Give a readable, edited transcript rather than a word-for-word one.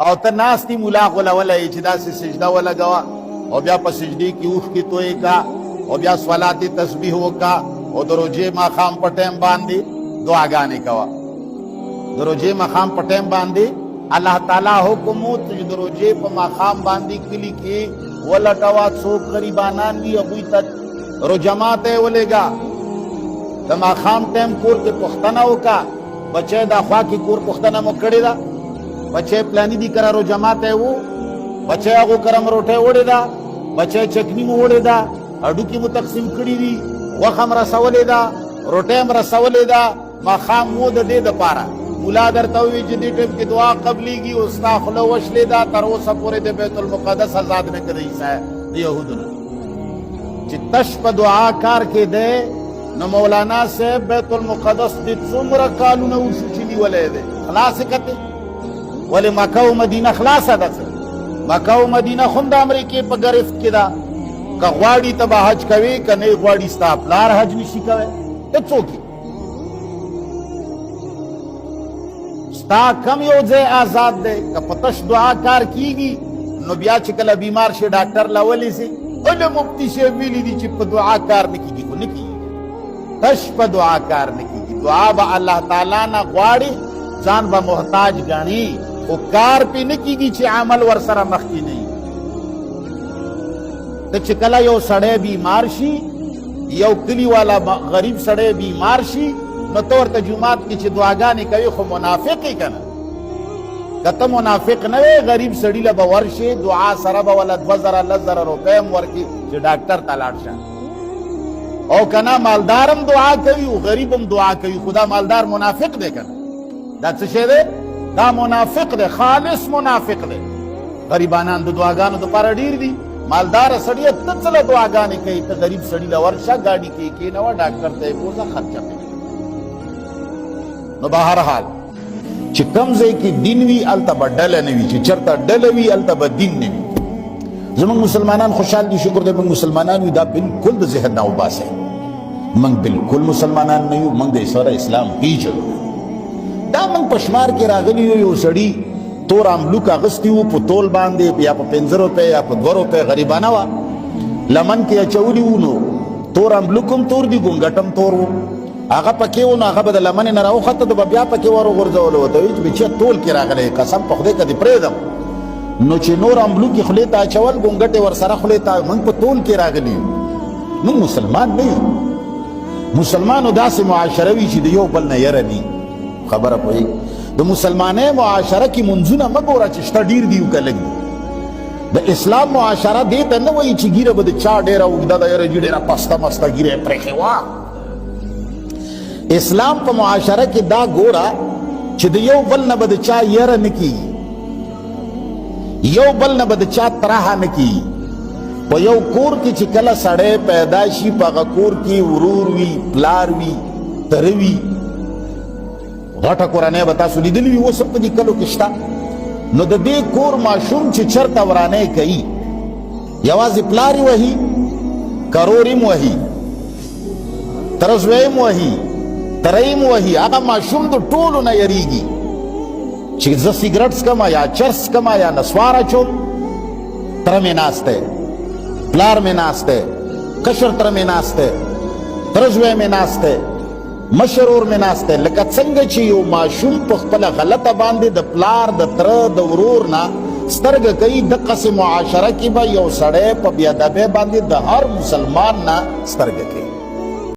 او ته ناستی مولا غولولی چې داسې سجده ولګوه او بیا په سجدې کې اوښکې تویې کا او بیا صلات تسبیح وکا او د روژې ماښام په ټیم باندې دعاګانې کوه. د روژې ماښام په ټیم باندې الله تعالی حکم و چې د روژې په ماښام باندې کلي کې ولټوه څوک غریبانان وي هغوی ته روژه ماته یې ولېږه. د ماښام ټیم کور کې پوښتنه وکړه بچی دا خوا کې کور پوښتنه مو کړې ده بچی پلاني دي کره روژه ماته یې و بچی هغو کره م روټۍ وړې ده بچی چکني مو وړې ده هډوکي مو تقسیم کړي دي غوښه م رسولې ده روټۍ م رسولې ده ماښام مو د دې دپاره مولا درته ووي چې دې ټیم کې دعا قبلیږي او ستا خوله وشلې ده تر اوسه پورې د بیت المقدس آزاد نه کړی د یهودو نه چې تش په دعا کار کې دی نو مولانا صاحب بیت المقدس دې څومره کالونه وشو چې نیولی دی خلاص یې کتې ولې مکه او مدینه خلاصه ده مکه او مدینه خو د امریکې په ګرفت کې ده که غواړي ته به حج کوې که نه غواړي ستا پلار حج نشي کوی ته څوک یې ستا کم یو ځای آزاد دی که په تش دعا کار کیږي نو بیا چې کله بیمار شي ډاکټر لا ونیسي ولې مفتي صاحب ویلي دي چې په دعا کار نه کیږي خو نه کیږي تش په دعا کار نه کیږي دعا به الله تعالی نه غواړي ځان به محتاج ګڼي خو کار پې نه کیږي چې عمل ورسره مخکې نه وي. ته چې کله یو سړی بیمار شي یو کلي والا غریب سړی بیمار شي نو ته ورته جومات کې چې دعاګانې کوي خو منافق یې که نه که ته منافق نه وې غریب سړي له به ورشې دعا سره به وله 2000 10,000 روپۍ هم ورکړي چې ډاکټر ته لاړ شه او که نه مالدار هم دعا کوي او غریب هم دعا کوي خو دا مالدار منافق دی که نه دا څه شی دی دا منافق دی خالص منافق دی. غریبانان د دعاګانو دپاره ډېر دي مالداره سړیه ته څه له دعاګانې کوي ته غریب سړي له ورشه ګاډي کې یې کېنوه ډاکټر ته یې بوځه خرچه پې نو بهرحال چې کم ځای کې دین وي هلته به ډله نه وي چې چېرته ډله وي هلته به دین نه وي. زموږ مسلمانان خوشحال دي شکر دی موږ مسلمانان وي دا بالکل د ذهن نه وباسئ موږ بالکل مسلمانان نه یو موږ د سره اسلام پیژنو دا موږ په شمار کې راغلي یو سړي تور املوک اغوستی و په تول باندې یا په 15 روپۍ یا په 2 روپۍ غریبانه وه لمن کې اچولي وو نو تور املوک هم تور دي ګونګټ هم تور و هغه پکې و نو هغه به د لمنې نه راوخته د به بیا پکې ور وغورځولو ورته وایي چې بچیه تول کې راغلی قسم په خدای که دې پرېږدم نو چې نور املوکې خولې ته اچول ګونګټې ورسره خولې ته موږ په تول کې راغلي یو موږ مسلمان نه یو مسلمانو داسې معاشره وي چې د یو بل نه یره دي خبره پوهېږي د مسلمانۍ معاشره کې منځونه مه ګوره چې شته ډېر دي که لږ دي د اسلام معاشره دې ته نه وایي چې ګیره به د چا ډېره اوږده ده یاره جي ډېره پسته مسته ګیره یې پرېښې وه اسلام په معاشره کې دا ګوره چې د یو بل نه به د چا یره نه کېږي یو بل نه به د چا ترحه نه کېږي په یو کور کې چې کله سړی پیدا شي په هغه کور کې ورور وي پلار وي تره وي غټه کورنۍ به تاسو لیدلي وي اوس هم په دې کلو کې شته نو د دې کور ماشوم چې چېرته ورانۍ کوي یوازې پلار یې وهي کرور یې م وهي تره زوی یې م وهي تره یې م وهي هغه ماشوم د ټولو نه یریږي چې زه سګرټ څکمه یا چرس څکمه یا نسوار اچوم تره مې ناست دی پلار مې ناست دی کشر تره مې ناست دی تره زوی مې ناست دی مشر ور مې ناست دی لکه څنګه چې یو ماشوم په خپله غلطه باندې د پلار د تره د ورور نه سترګه کوي دقسې معاشره کې به یو سړی په بېادبۍ باندې د هر مسلمان نه سترګه کوي